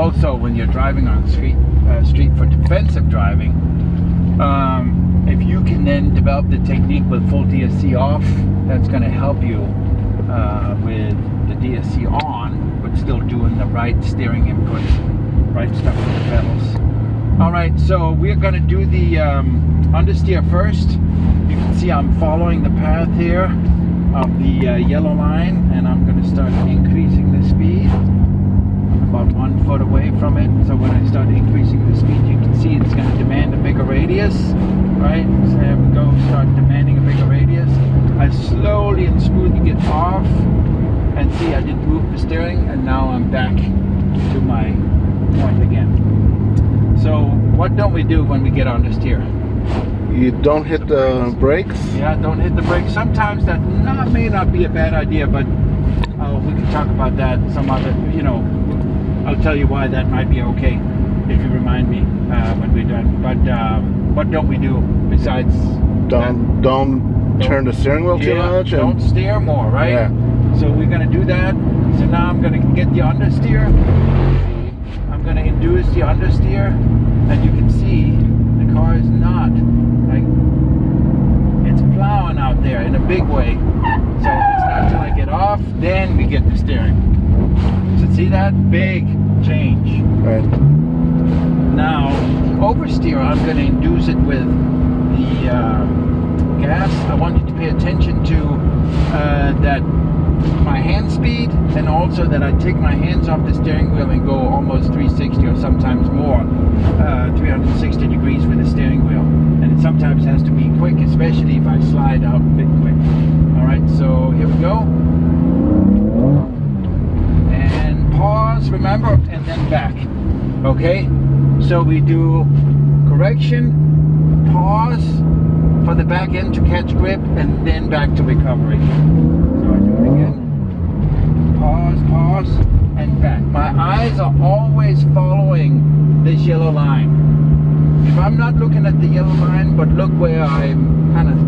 also when you're driving on street for defensive driving, if you can then develop the technique with full DSC off, that's going to help you with the DSC on, but still doing the right steering input, right stuff with the pedals. All right, so we're going to do the understeer first. You can see I'm following the path here of the yellow line, and I'm going to start increasing the speed. I'm about 1 foot away from it, so when I start increasing the speed, you can see it's going to demand a bigger radius, right? So there we go, start demanding a bigger radius. I slowly and smoothly get off, and see I did move the steering, and now I'm back to my point again. So what don't we do when we get understeer? You don't hit the brakes? Yeah, don't hit the brakes. Sometimes that may not be a bad idea, but we can talk about that some other, I'll tell you why that might be okay if you remind me when we're done. But what don't we do besides Don't turn the steering wheel too much? Don't steer more, right? Yeah. So we're going to do that. So now I'm going to get the understeer. I'm going to induce the understeer, and you can see the car is not, like, it's plowing out there in a big way. So it's not until I get off, then we get the steering. So see that? Big change. Right. Now, oversteer, I'm going to induce it with the gas. I want you to pay attention to that my hand speed, and also that I take my hands off the steering wheel and go almost 360 or sometimes more, 360 degrees with the steering wheel. And it sometimes has to be quick, especially if I slide out a bit quick. Alright, so here we go. And pause, remember, and then back. Okay? So we do correction, pause for the back end to catch grip, and then back to recovery. So I do it again. Pause, and back. My eyes are always following this yellow line. If I'm not looking at the yellow line, but look where I'm kind of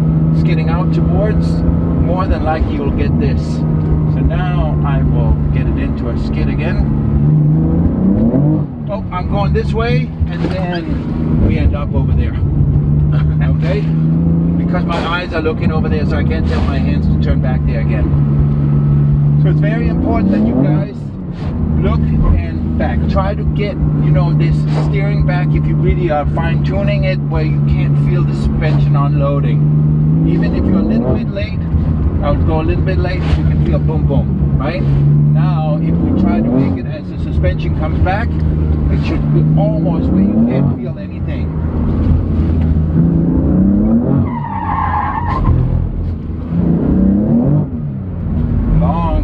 skidding out towards, more than likely you'll get this. So now I will get it into a skid again. Oh, I'm going this way, and then we end up over there. Okay? Because my eyes are looking over there, so I can't tell my hands to turn back there again. So it's very important that you guys look and back. Try to get, this steering back if you really are fine-tuning it where you can't feel the suspension unloading. Even if you're a little bit late, I would go a little bit late, you can feel boom boom, right? Now, if we try to make it as the suspension comes back, it should be almost where you can't feel anything.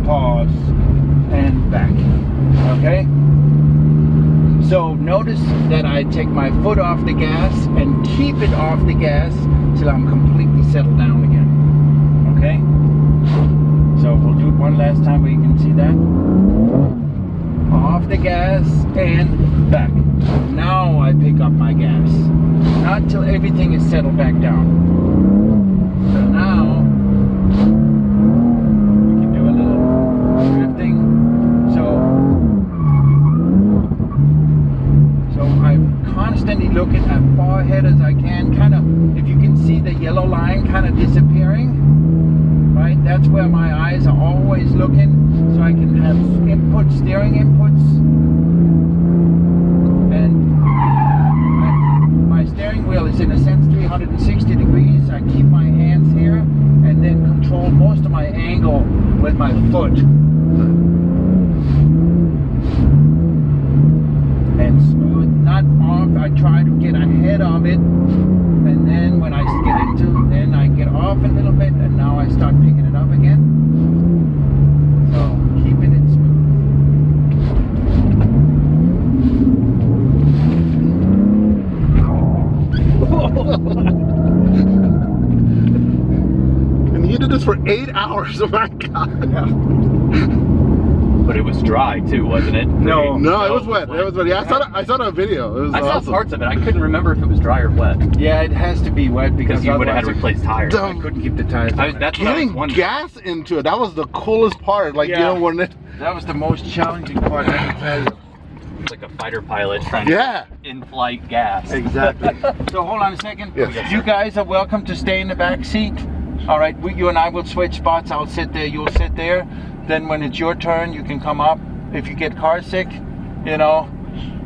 Pause and back. Okay, so notice that I take my foot off the gas and keep it off the gas till I'm completely settled down again. Okay, so we'll do it one last time where you can see that. Off the gas and back. Now I pick up my gas, not till everything is settled back down. So now drifting. So I'm constantly looking as far ahead as I can, kind of, if you can see the yellow line kind of disappearing, right? That's where my eyes are always looking, so I can have steering inputs, and my steering wheel is in a sense 360 degrees. I keep my hands here and then control most of my angle with my foot. And smooth, not off. I try to get ahead of it, and then when I get into, then I get off a little bit, and now I start picking it up again. So keeping it smooth. And you did this for 8 hours. Oh my god. Yeah. But it was dry too, wasn't it? No, it was wet. It was wet. Yeah, I saw that video. It was awesome. Saw parts of it. I couldn't remember if it was dry or wet. Yeah, it has to be wet because you would have had to replace tires. I couldn't keep the tires. That's getting gas into it. That was the coolest part. Like, yeah, when it. That was the most challenging part. Let me tell you. It's like a fighter pilot trying Yeah. to in-flight gas. Exactly. So hold on a second. Yes. You guys are welcome to stay in the back seat. All right, you and I will switch spots. I'll sit there, you'll sit there. Then when it's your turn, you can come up. If you get car sick, you know,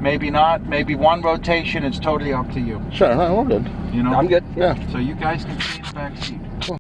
maybe not. Maybe one rotation. It's totally up to you. Sure, no, we're good. You know. I'm good. Yeah. So you guys can stay in the back seat.